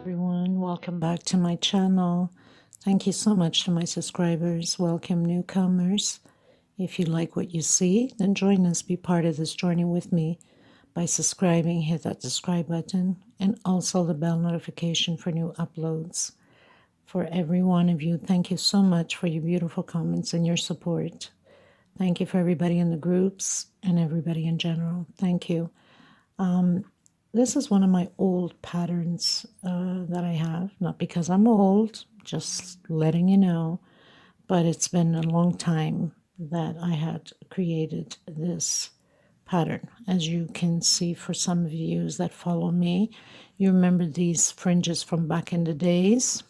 Everyone, welcome back to my channel. Thank you so much to my subscribers. Welcome newcomers. If you like what you see, then join us, be part of this journey with me by subscribing. Hit that subscribe button and also the bell notification for new uploads. For every one of you, thank you so much for your beautiful comments and your support. Thank you for everybody in the groups and everybody in general. Thank you. This is one of my old patterns that I have, not because I'm old, just letting you know, but it's been a long time that I had created this pattern. As you can see, for some of you that follow me, you remember these fringes from back in the days,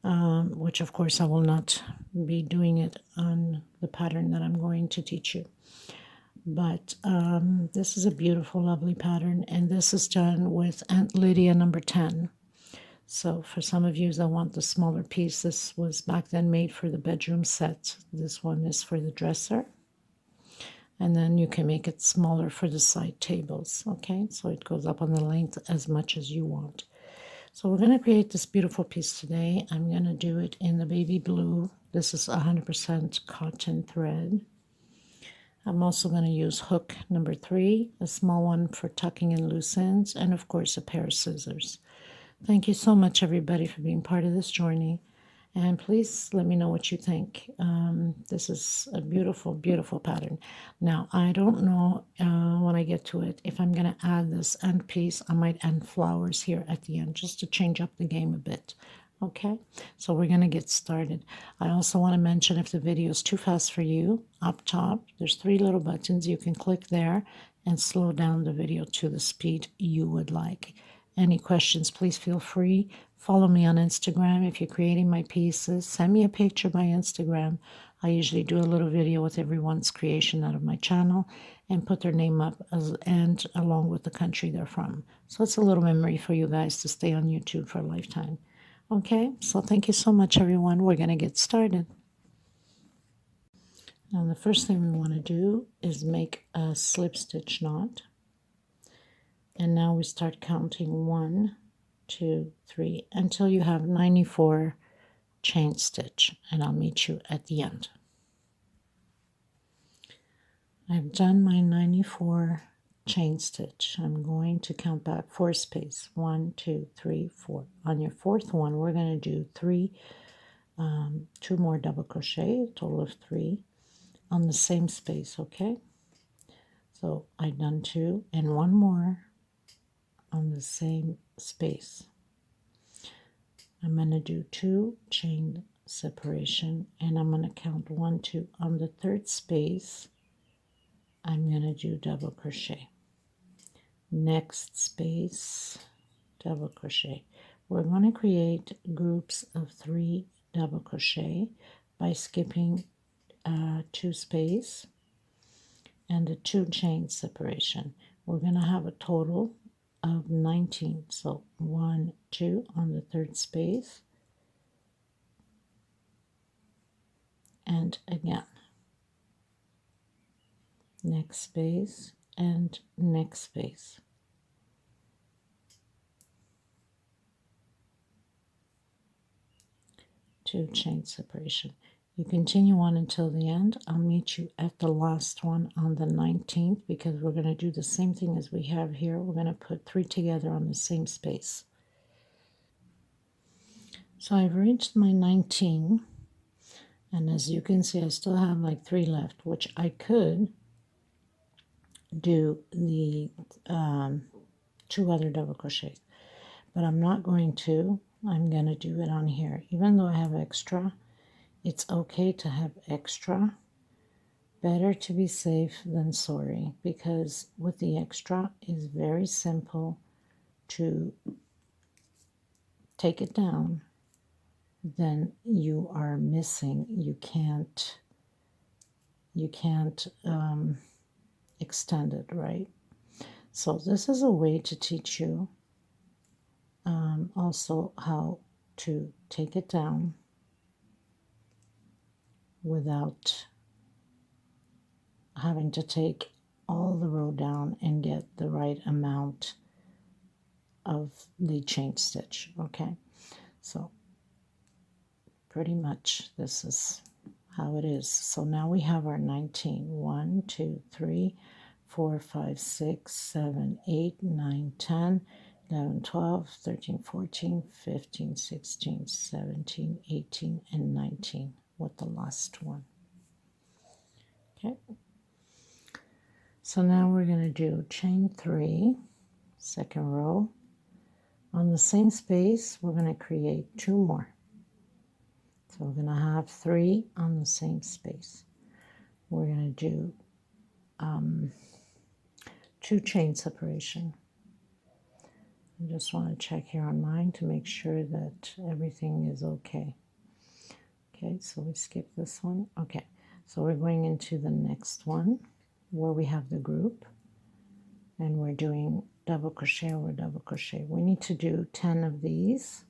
which of course I will not be doing it on the pattern that I'm going to teach you. But this is a beautiful, lovely pattern, and this is done with Aunt Lydia number 10. So for some of you that want the smaller piece, this was back then made for the bedroom set. This one is for the dresser. And then you can make it smaller for the side tables, okay? So it goes up on the length as much as you want. So we're going to create this beautiful piece today. I'm going to do it in the baby blue. This is 100% cotton thread. I'm also going to use hook number 3, a small one for tucking in loose ends, and of course a pair of scissors. Thank you so much, everybody, for being part of this journey. And please let me know what you think. This is a beautiful, beautiful pattern. Now, I don't know when I get to it, if I'm going to add this end piece, I might add flowers here at the end, just to change up the game a bit. Okay, so we're going to get started. I also want to mention, if the video is too fast for you, up top, there's 3 little buttons. You can click there and slow down the video to the speed you would like. Any questions, please feel free. Follow me on Instagram. If you're creating my pieces, send me a picture by Instagram. I usually do a little video with everyone's creation out of my channel and put their name up and along with the country they're from. So it's a little memory for you guys to stay on YouTube for a lifetime. Okay, so thank you so much, everyone. We're going to get started. Now, the first thing we want to do is make a slip stitch knot. And now we start counting 1, 2, 3, until you have 94 chain stitch, and I'll meet you at the end. I've done my 94 chain stitch. I'm going to count back 4 space. 1, 2, 3, 4. On your 4th one, we're going to do 2 more double crochet, a total of 3 on the same space, okay? So I've done 2 and 1 more on the same space. I'm going to do 2 chain separation, and I'm going to count 1, 2. On the 3rd space, I'm going to do double crochet. Next space, double crochet. We're going to create groups of 3 double crochet by skipping 2 space and a 2 chain separation. We're going to have a total of 19. So 1, 2 on the 3rd space, and again, next space and next space. Two chain separation. You continue on until the end. I'll meet you at the last one on the 19th, because we're going to do the same thing as we have here. We're going to put 3 together on the same space. So I've reached my 19, and as you can see, I still have like 3 left, which I could do the 2 other double crochets, but I'm not going to. I'm going to do it on here. Even though I have extra, it's okay to have extra. Better to be safe than sorry, because with the extra, it's very simple to take it down. Then you are missing. You can't extend it, right? So this is a way to teach you also how to take it down without having to take all the row down and get the right amount of the chain stitch. Okay, so pretty much this is how it is. So now we have our 19. 1, 2, 3, 4, 5, 6, 7, 8, 9, 10, 11, 12, 13, 14, 15, 16, 17, 18, and 19 with the last one. Okay, so now we're going to do chain 3, second row. On the same space, we're going to create 2 more. So we're going to have 3 on the same space. We're going to do 2 chain separation. I just want to check here on mine to make sure that everything is okay. Okay, so we skip this one. Okay, so we're going into the next one where we have the group, and we're doing double crochet over double crochet. We need to do 10 of these.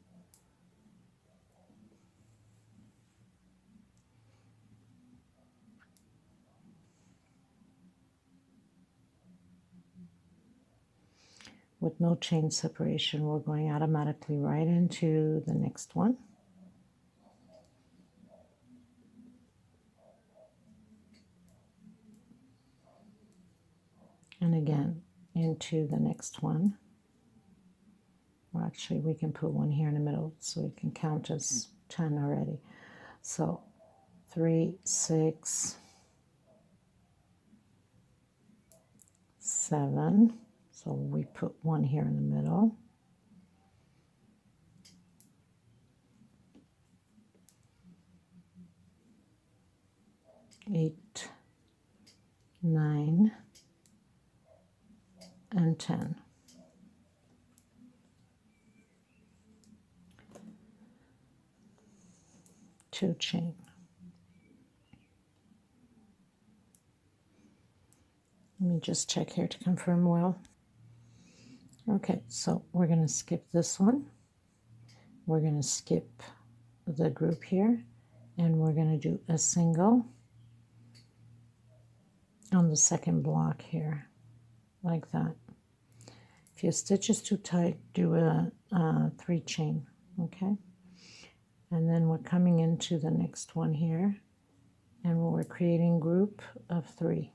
With no chain separation, we're going automatically right into the next one. And again, into the next one. Well, actually, we can put one here in the middle so it can count as 10 already. So 3, 6, 7. So we put one here in the middle. 8, 9, and 10. Two chain. Let me just check here to confirm well. Okay, so we're going to skip this one. We're going to skip the group here, and we're going to do a single on the second block here, like that. If your stitch is too tight, do a 3 chain, okay? And then we're coming into the next one here, and we're creating group of 3.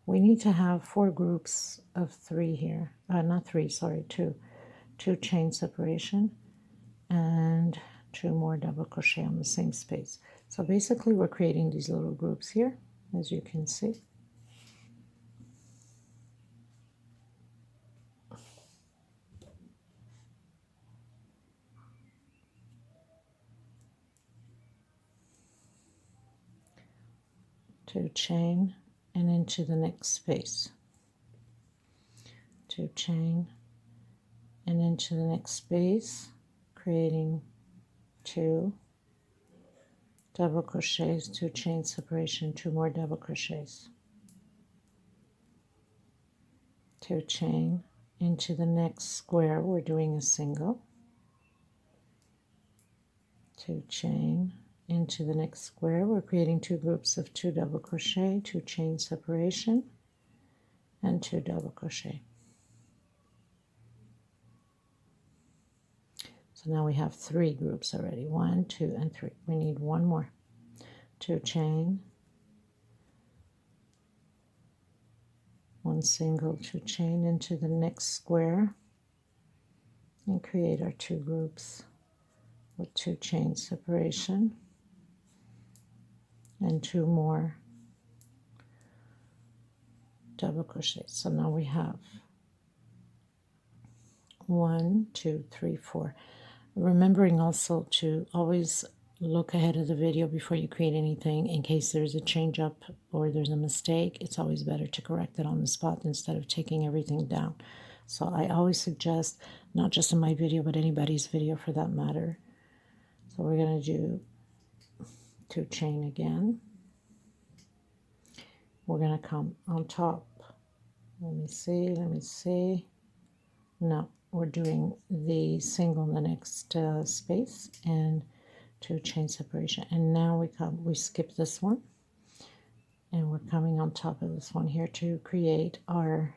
We need to have 4 groups of 3 here. Not 3, sorry, 2. 2 chain separation and 2 more double crochet on the same space. So basically we're creating these little groups here, as you can see. Two chain and into the next space. 2 chain and into the next space, creating 2 double crochets, 2 chain separation, 2 more double crochets. 2 chain into the next square, we're doing a single. 2 chain into the next square, we're creating 2 groups of 2 double crochet, 2 chain separation, and 2 double crochet. So now we have 3 groups already, 1, 2, and 3. We need 1 more. 2 chain, 1 single, 2 chain into the next square, and create our 2 groups with 2 chain separation and 2 more double crochets. So now we have 1, 2, 3, 4. Remembering also to always look ahead of the video before you create anything in case there's a change up or there's a mistake. It's always better to correct it on the spot instead of taking everything down. So I always suggest, not just in my video but anybody's video for that matter. So we're going to do 2 chain again. We're going to come on top. Let me see. No, we're doing the single in the next space and 2 chain separation. And now we skip this one, and we're coming on top of this one here to create our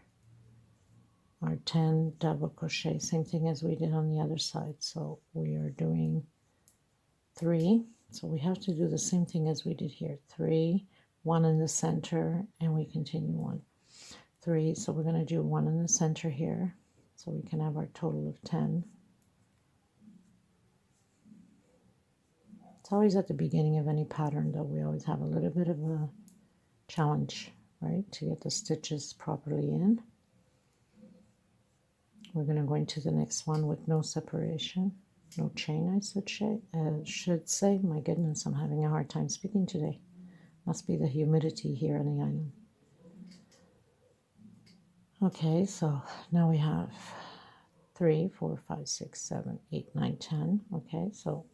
our 10 double crochet, same thing as we did on the other side. So we are doing 3, so we have to do the same thing as we did here. 3, 1 in the center, and we continue 1, 3. So we're going to do 1 in the center here, so we can have our total of 10. It's always at the beginning of any pattern that we always have a little bit of a challenge, right, to get the stitches properly in. We're going to go into the next one with no separation, no chain, I should say. My goodness, I'm having a hard time speaking today. Must be the humidity here on the island. Okay, so now we have 3, 4, 5, 6, 7, 8, 9, 10. Okay, so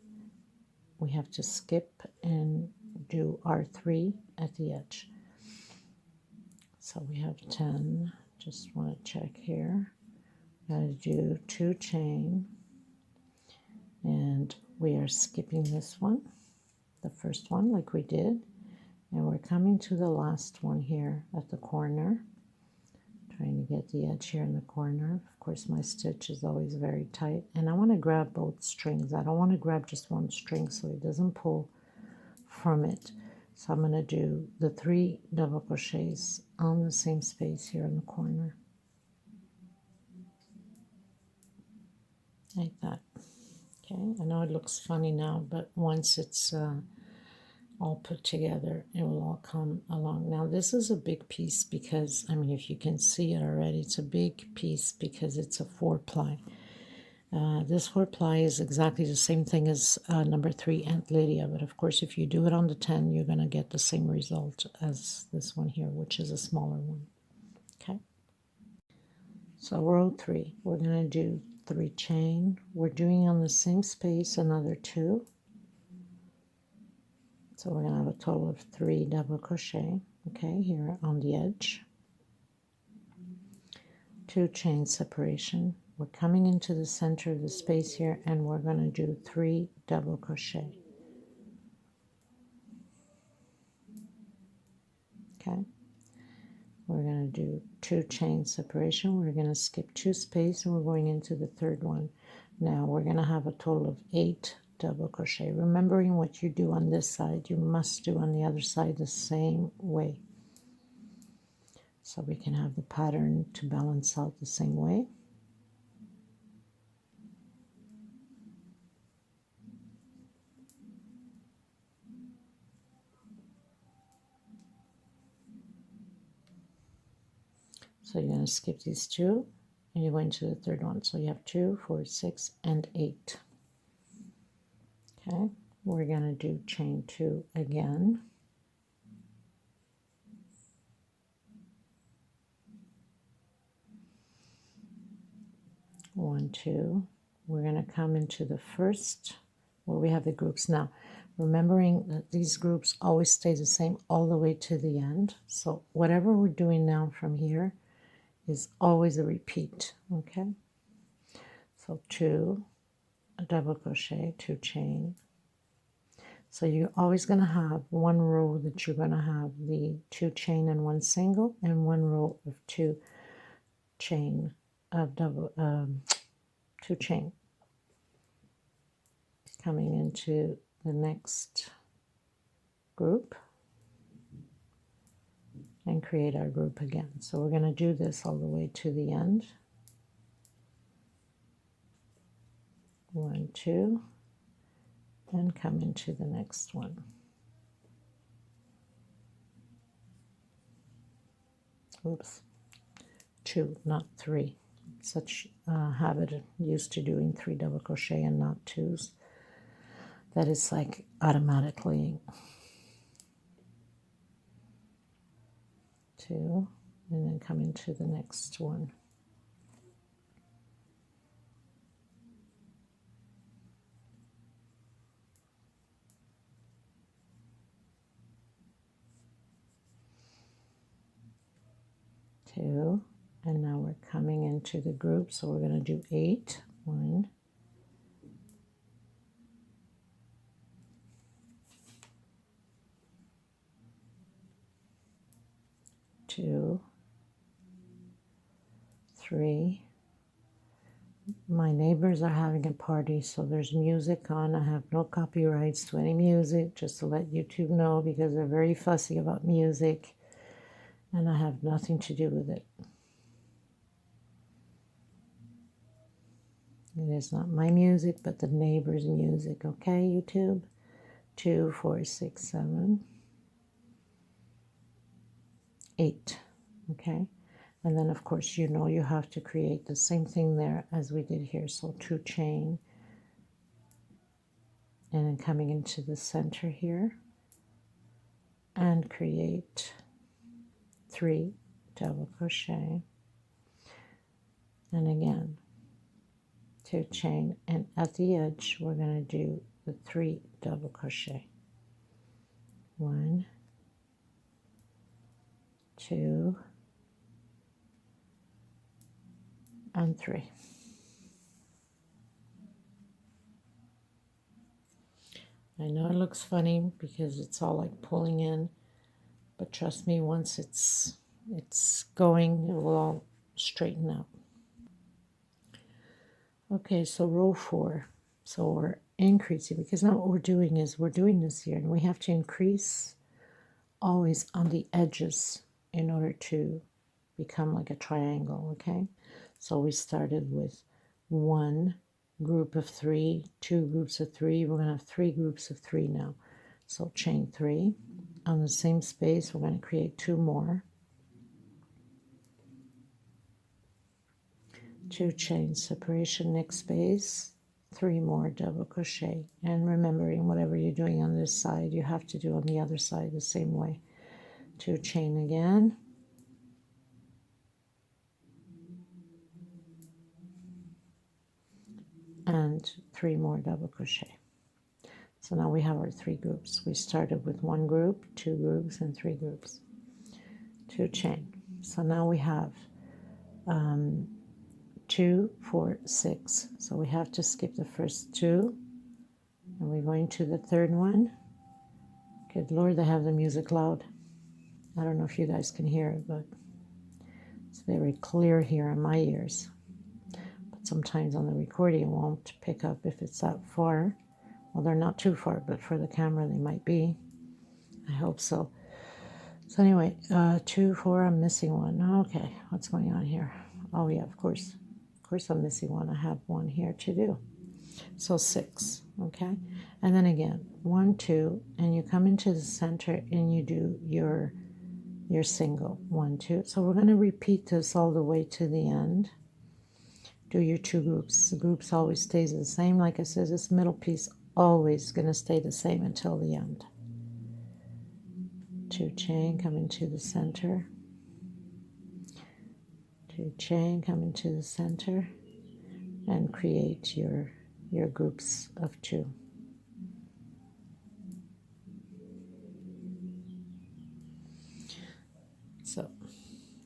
we have to skip and do our 3 at the edge. So we have 10. Just want to check here. Got to do 2 chain, and we are skipping this one, the first one, like we did, and we're coming to the last one here at the corner, trying to get the edge here in the corner. Of course, my stitch is always very tight, and I want to grab both strings. I don't want to grab just one string so it doesn't pull from it. So I'm going to do the 3 double crochets on the same space here in the corner, like that. Okay, I know it looks funny now, but once it's all put together, it will all come along. Now this is a big piece because, I mean, if you can see it already, it's a big piece because it's a 4-ply. This 4-ply is exactly the same thing as number 3, Aunt Lydia, but of course if you do it on the 10, you're going to get the same result as this one here, which is a smaller one. Okay, so row 3, we're going to do 3 chain. We're doing on the same space another 2. So we're going to have a total of 3 double crochet, okay, here on the edge. 2 chain separation. We're coming into the center of the space here, and we're going to do 3 double crochet. Okay. We're going to do 2 chain separation. We're going to skip 2 space, and we're going into the third one. Now we're going to have a total of 8 double crochet. Remembering what you do on this side, you must do on the other side the same way, so we can have the pattern to balance out the same way. So you're going to skip these 2, and you're going to the third one. So you have 2, 4, 6, and 8. Okay, we're going to do chain 2 again. One, 2. We're going to come into the first where we have the groups. Now, remembering that these groups always stay the same all the way to the end. So whatever we're doing now from here is always a repeat. Okay, so 2, a double crochet, 2 chain. So you're always going to have one row that you're going to have the 2 chain and 1 single, and 1 row of 2 chain of 2 chain. Coming into the next group and create our group again. So we're going to do this all the way to the end. 1, 2, and come into the next one. Oops, 2, not 3. Such a habit used to doing 3 double crochet and not 2s. That is like automatically 2, and then come into the next one. Two, and now we're coming into the group, so we're going to do 8. 1, 2, 3. My neighbors are having a party, so there's music on. I have no copyrights to any music, just to let YouTube know, because they're very fussy about music, and I have nothing to do with it. It is not my music, but the neighbor's music. Okay, YouTube? 2, 4, 6, 7, 8. Okay? And then, of course, you know you have to create the same thing there as we did here. So 2 chain. And then coming into the center here. And create 3 double crochet. And again, 2 chain. And at the edge, we're going to do the 3 double crochet. 1, 2, and 3. I know it looks funny because it's all like pulling in, but trust me, once it's going, it will all straighten out. Okay, so row 4. So we're increasing, because now what we're doing is we're doing this here, and we have to increase always on the edges in order to become like a triangle. Okay, so we started with 1 group of 3, 2 groups of 3. We're going to have 3 groups of 3 now. So chain 3 on the same space. We're going to create 2 more, 2 chain separation, next space, 3 more double crochet. And remembering, whatever you're doing on this side, you have to do on the other side the same way. 2 chain again, and 3 more double crochet. So now we have our 3 groups. We started with 1 group, 2 groups, and 3 groups. 2 chain. So now we have 2, 4, 6. So we have to skip the first 2, and we're going to the 3rd one. Good Lord, they have the music loud. I don't know if you guys can hear it, but it's very clear here in my ears. But sometimes on the recording it won't pick up if it's that far. Well, they're not too far, but for the camera they might be. I hope so. So anyway, 2, 4, I'm missing 1. Okay, what's going on here? Oh yeah, of course I'm missing 1. I have 1 here to do. So 6, okay? And then again, 1, 2, and you come into the center and you do your single. 1, 2. So we're going to repeat this all the way to the end. Do your 2 groups. The groups always stays the same. Like I said, this middle piece always going to stay the same until the end. 2 chain, come into the center. 2 chain, come into the center, and create your groups of 2. So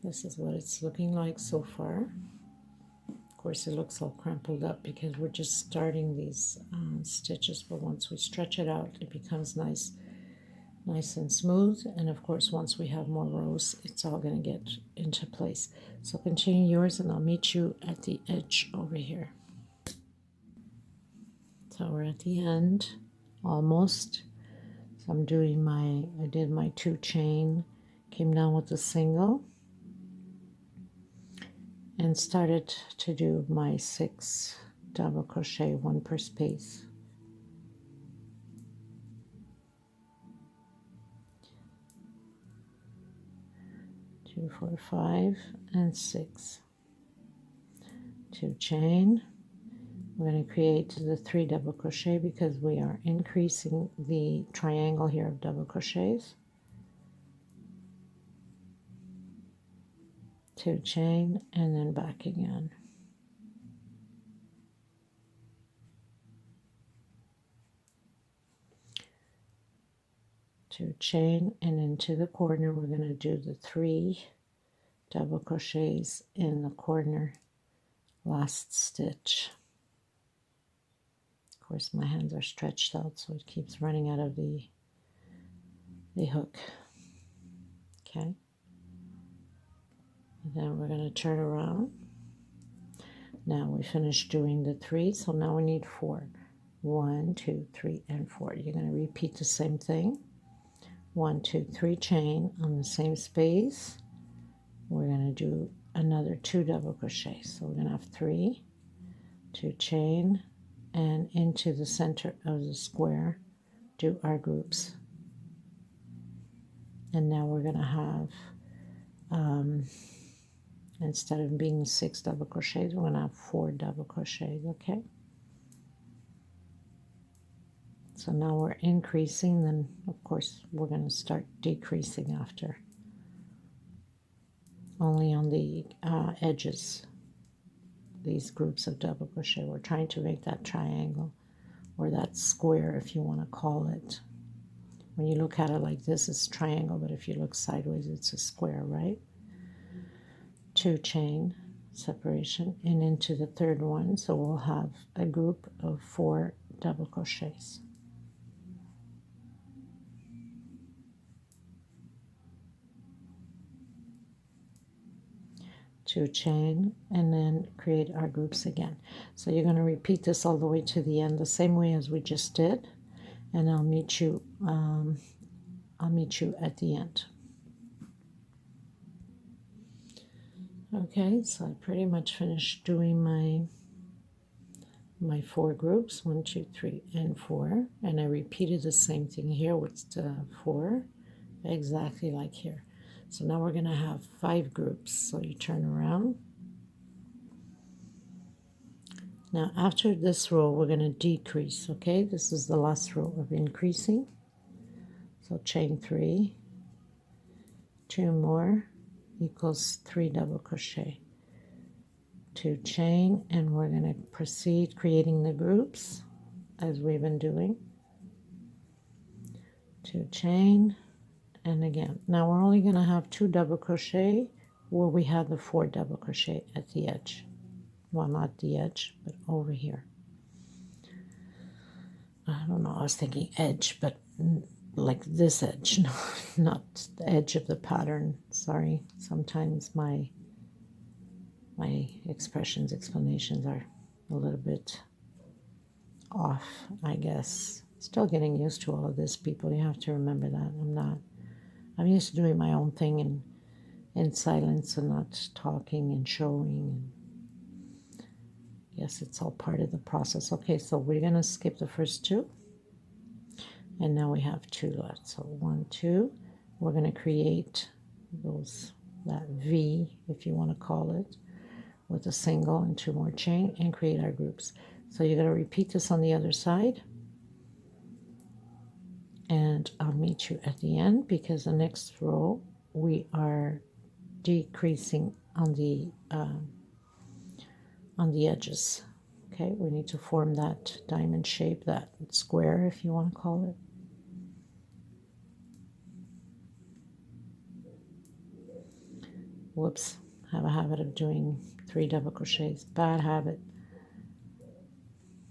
this is what it's looking like so far. Of course, it looks all crumpled up because we're just starting these stitches, but once we stretch it out, it becomes nice and smooth. And of course, once we have more rows, it's all going to get into place. So continue yours, and I'll meet you at the edge over here. So we're at the end, almost. So I'm doing I did my 2 chain, came down with a single, and started to do my 6 double crochet, 1 per space. 2, 4, 5, and 6. 2 chain. We're going to create the 3 double crochet because we are increasing the triangle here of double crochets. 2 chain, and then back again. Two chain, and into the corner we're going to do the 3 double crochets in the corner, last stitch. Of course, my hands are stretched out, so it keeps running out of the hook. Okay. And then we're going to turn around Now we finished doing the 3, so now we need 4. 1, 2, 3, and 4. You're going to repeat the same thing. 1, 2, 3 chain on the same space. We're going to do another 2 double crochet. So we're going to have 3, 2 chain, and into the center of the square do our groups. And now we're going to have instead of being 6 double crochets, we're going to have 4 double crochets. Okay, so now we're increasing, then of course we're going to start decreasing after, only on the edges, these groups of double crochet. We're trying to make that triangle, or that square if you want to call it. When you look at it like this, it's triangle, but if you look sideways, it's a square, right? 2 chain separation and into the third one, so we'll have a group of 4 double crochets. Two chain, and then create our groups again. So you're going to repeat this all the way to the end, the same way as we just did, and I'll meet you at the end. Okay, so I pretty much finished doing my 4 groups, 1, 2, 3, and 4, and I repeated the same thing here with the 4, exactly like here. So now we're going to have 5 groups. So you turn around. Now after this row, we're going to decrease. Okay, this is the last row of increasing. So chain 3, 2 more equals 3 double crochet, 2 chain, and we're going to proceed creating the groups as we've been doing. 2 chain, and again, now we're only going to have 2 double crochet where we have the 4 double crochet at the edge. Well, not the edge, but over here. I don't know, I was thinking edge, but like this edge, no, not the edge of the pattern. Sorry, sometimes my explanations are a little bit off, I guess. Still getting used to all of this, people. You have to remember that. I'm used to doing my own thing in silence and not talking and showing. And yes, it's all part of the process. Okay, so we're going to skip the first 2. And now we have 2 left. So 1, 2. We're going to create that V, if you want to call it, with a single and 2 more chain, and create our groups. So you're going to repeat this on the other side. And I'll meet you at the end, because the next row we are decreasing on the edges. Okay, we need to form that diamond shape, that square, if you want to call it. Whoops, I have a habit of doing 3 double crochets. Bad habit.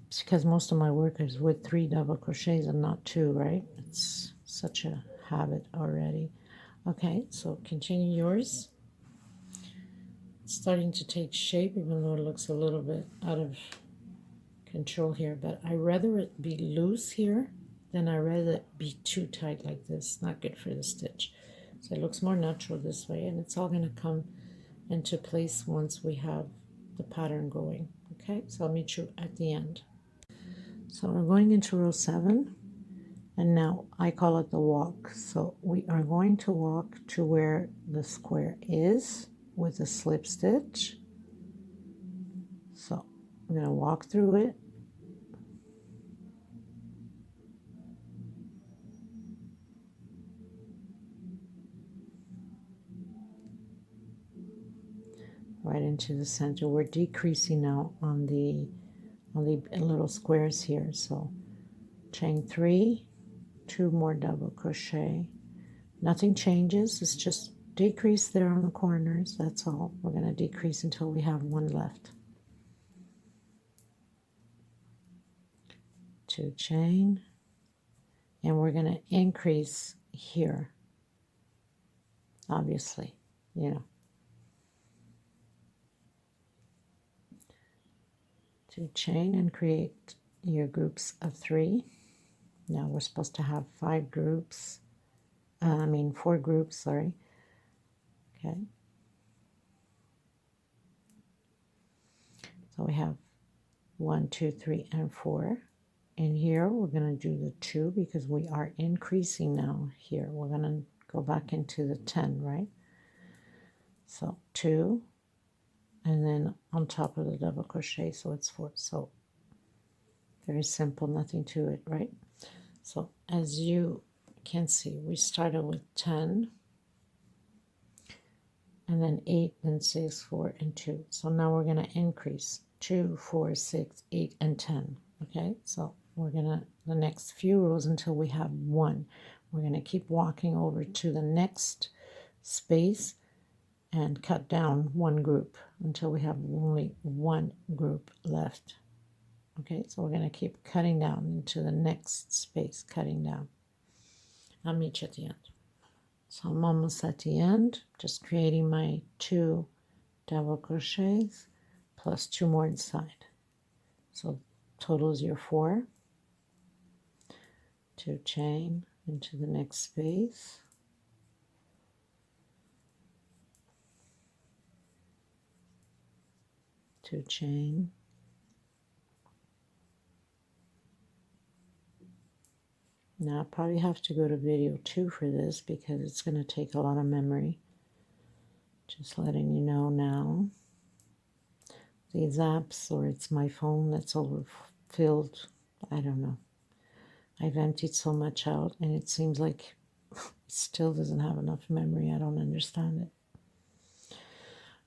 It's because most of my work is with 3 double crochets and not 2, right? It's such a habit already. Okay, so continue yours. It's starting to take shape, even though it looks a little bit out of control here, but I rather it be loose here than I rather it be too tight like this. Not good for the stitch. So it looks more natural this way, and it's all going to come into place once we have the pattern going. Okay, so I'll meet you at the end. So we're going into row 7, and now I call it the walk. So we are going to walk to where the square is with a slip stitch. So I'm going to walk through it. Right into the center. We're decreasing now on the little squares here. So chain 3, 2 more double crochet. Nothing changes. It's just decrease there on the corners. That's all. We're going to decrease until we have 1 left. 2 chain, and we're going to increase here. Obviously, you know. 2 chain and create your groups of 3. Now we're supposed to have 5 groups, 4 groups, sorry. Okay. So we have 1, 2, 3, and 4. And here we're going to do the 2 because we are increasing now here. We're going to go back into the 10, right? So 2, and then on top of the double crochet, so it's 4. So very simple, nothing to it, right? So as you can see, we started with 10, and then 8, then 6, 4, and 2. So now we're going to increase 2, 4, 6, 8, and 10. Okay, so we're going to, the next few rows until we have 1. We're going to keep walking over to the next space and cut down 1 group until we have only 1 group left. Okay, so we're going to keep cutting down into the next space, cutting down. I'll meet you at the end. So I'm almost at the end, just creating my 2 double crochets plus 2 more inside. So total is your 4. 2 chain into the next space. 2 chain. Now I probably have to go to video 2 for this because it's going to take a lot of memory. Just letting you know now. These apps, or it's my phone that's overfilled. I don't know. I've emptied so much out and it seems like it still doesn't have enough memory. I don't understand it.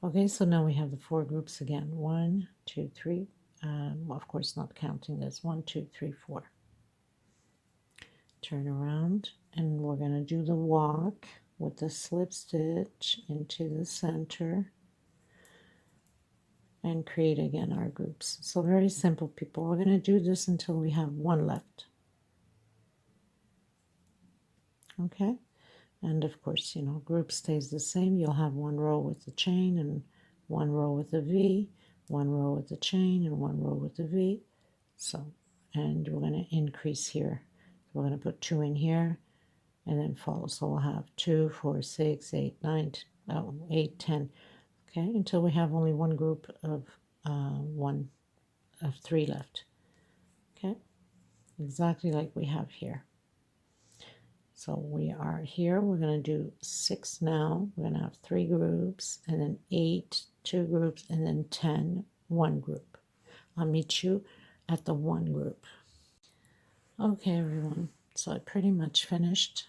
Okay, so now we have the 4 groups again. 1, 2, 3. Well, of course, not counting this. 1, 2, 3, 4. Turn around and we're going to do the walk with the slip stitch into the center and create again our groups. So very simple, people. We're going to do this until we have 1 left. Okay, and of course, you know, group stays the same. You'll have 1 row with the chain and 1 row with the V, 1 row with the chain and 1 row with the V. So, and we're going to increase here. We're going to put 2 in here and then follow. So we'll have 2, 4, 6, 8, 9, 8, 10. Okay, until we have only 1 group of 3 left. Okay, exactly like we have here. So we are here. We're going to do 6 now. We're going to have 3 groups, and then 8, 2 groups, and then 10, 1 group. I'll meet you at the 1 group. Okay, everyone. So I pretty much finished.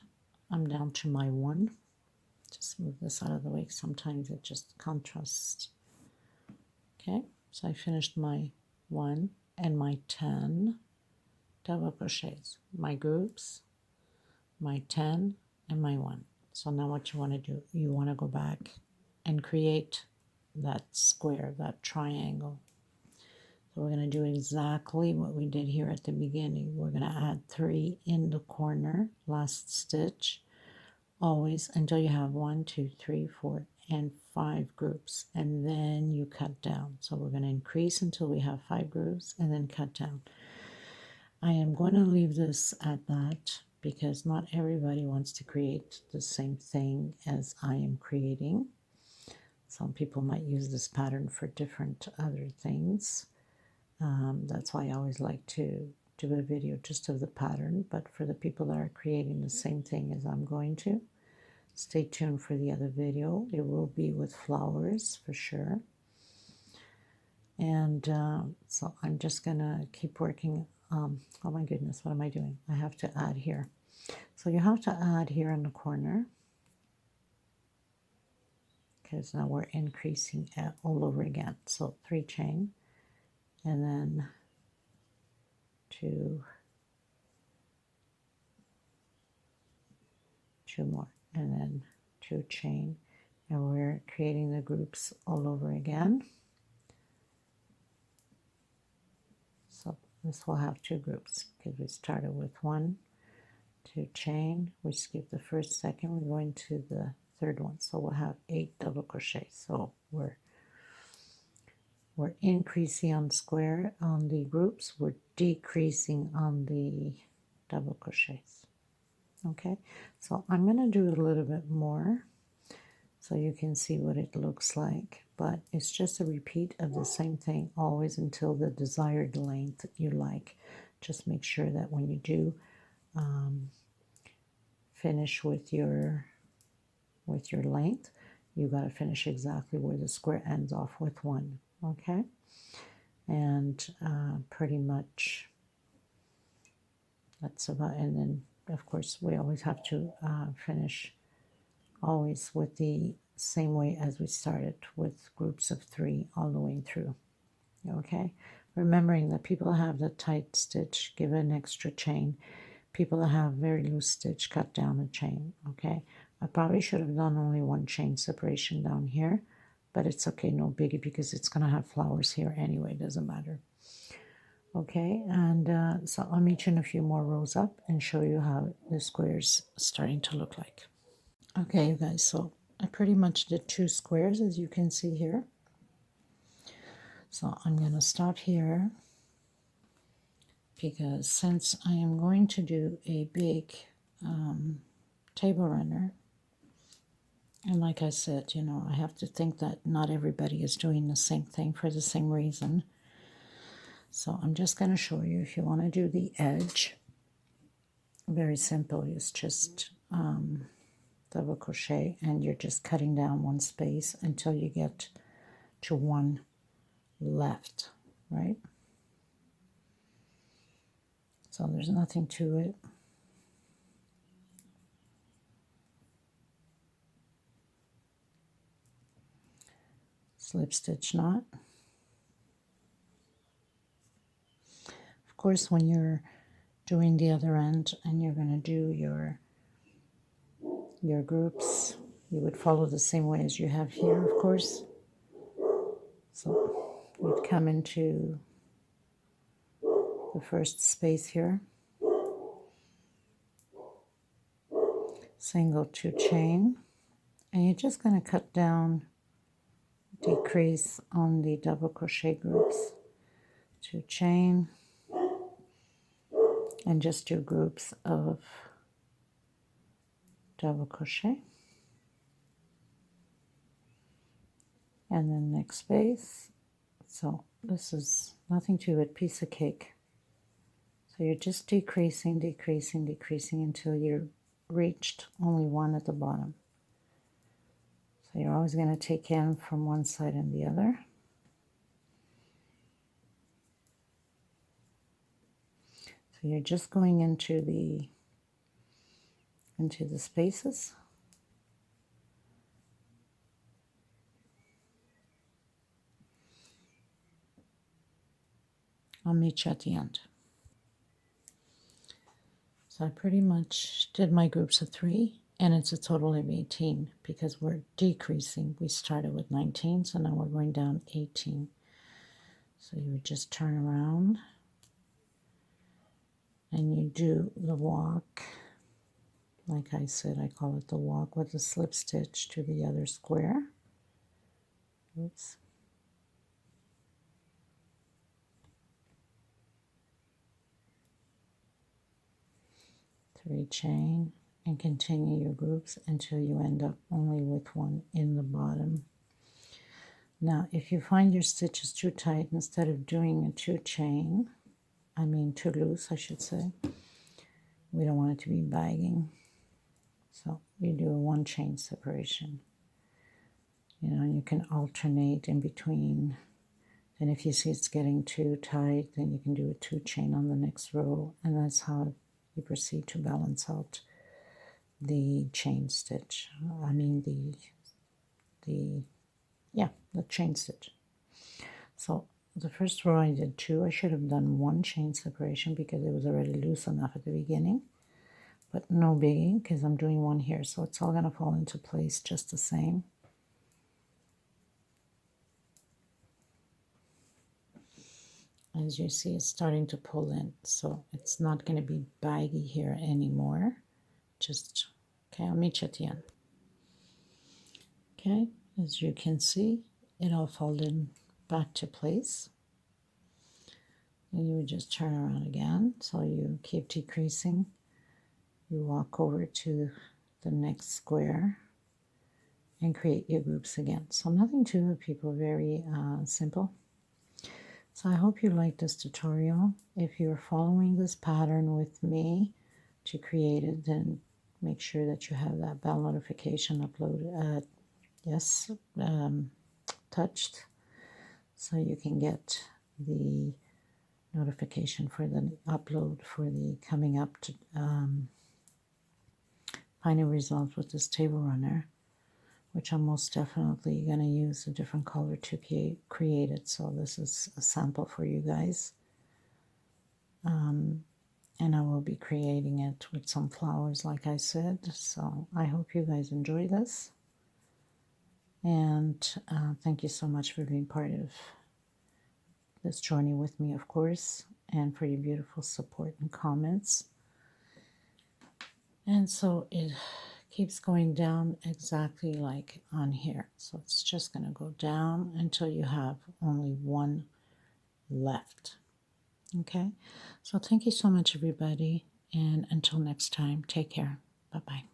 I'm down to my 1. Just move this out of the way. Sometimes it just contrasts. Okay, so I finished my 1 and my 10 double crochets, my groups, my 10 and my 1. So now what you want to do, you want to go back and create that square, that triangle. So we're going to do exactly what we did here at the beginning. We're going to add 3 in the corner, last stitch, always until you have 1, 2, 3, 4, and 5 groups, and then you cut down. So we're going to increase until we have 5 groups and then cut down. I am going to leave this at that because not everybody wants to create the same thing as I am creating. Some people might use this pattern for different other things. That's why I always like to do a video just of the pattern, but for the people that are creating the same thing as I'm going to, stay tuned for the other video. It will be with flowers for sure. And so I'm just going to keep working. Oh my goodness, what am I doing? I have to add here. So you have to add here in the corner, because now we're increasing all over again. So 3 chain, and then 2 more, and then 2 chain, and we're creating the groups all over again. So this will have 2 groups because we started with 1, 2 chain, we skip the first, second, we're going to the third one, so we'll have 8 double crochets. So we're We're increasing on square on the groups, we're decreasing on the double crochets. Okay, so I'm going to do a little bit more so you can see what it looks like, but it's just a repeat of the same thing always until the desired length you like. Just make sure that when you do finish with your length, you got to finish exactly where the square ends off with one. Okay, and pretty much that's about, and then of course we always have to finish always with the same way as we started, with groups of 3 all the way through. Okay, remembering that people have the tight stitch, give an extra chain. People that have very loose stitch, cut down a chain. Okay, I probably should have done only 1 chain separation down here, but it's okay, no biggie, because it's going to have flowers here anyway, doesn't matter. Okay, and so I'll meet you in a few more rows up and show you how the square's starting to look like. Okay, you guys, so I pretty much did 2 squares, as you can see here. So I'm going to stop here, because since I am going to do a big table runner, and like I said, you know, I have to think that not everybody is doing the same thing for the same reason. So I'm just going to show you, if you want to do the edge, very simple. It's just double crochet, and you're just cutting down 1 space until you get to 1 left, right? So there's nothing to it. Slip stitch knot. Of course, when you're doing the other end and you're going to do your groups, you would follow the same way as you have here, of course. So you'd come into the first space here, single 2 chain, and you're just going to cut down, decrease on the double crochet groups, 2 chain, and just do groups of double crochet, and then next space. So this is nothing to it, piece of cake. So you're just decreasing, decreasing, decreasing until you're reached only 1 at the bottom. So you're always going to take in from one side and the other. So you're just going into the spaces. I'll meet you at the end. So I pretty much did my groups of 3, and it's a total of 18 because we're decreasing. We started with 19, so now we're going down 18. So you would just turn around and you do the walk. Like I said, I call it the walk with the slip stitch to the other square. Oops. Three chain, and continue your groups until you end up only with 1 in the bottom. Now, if you find your stitches too tight, instead of doing a 2 chain, too loose, I should say, we don't want it to be bagging. So you do a 1 chain separation. You know, you can alternate in between. And if you see it's getting too tight, then you can do a 2 chain on the next row, and that's how you proceed to balance out the chain stitch. The chain stitch. So the first row I did 2. I should have done 1 chain separation because it was already loose enough at the beginning. But no biggie, because I'm doing 1 here, so it's all going to fall into place just the same. As you see, it's starting to pull in, so it's not going to be baggy here anymore. Just, okay, I'll meet you at the end. Okay, as you can see, it all folded back to place. And you would just turn around again. So you keep decreasing. You walk over to the next square and create your groups again. So nothing too it, people, very simple. So I hope you liked this tutorial. If you're following this pattern with me to create it, then make sure that you have that bell notification uploaded, touched, so you can get the notification for the upload for the coming up to final results with this table runner, which I'm most definitely going to use a different color to create it. So this is a sample for you guys. And I will be creating it with some flowers, like I said. So I hope you guys enjoy this. And thank you so much for being part of this journey with me, of course, and for your beautiful support and comments. And so it keeps going down exactly like on here. So it's just going to go down until you have only one left. Okay, so thank you so much, everybody. And until next time, take care. Bye-bye.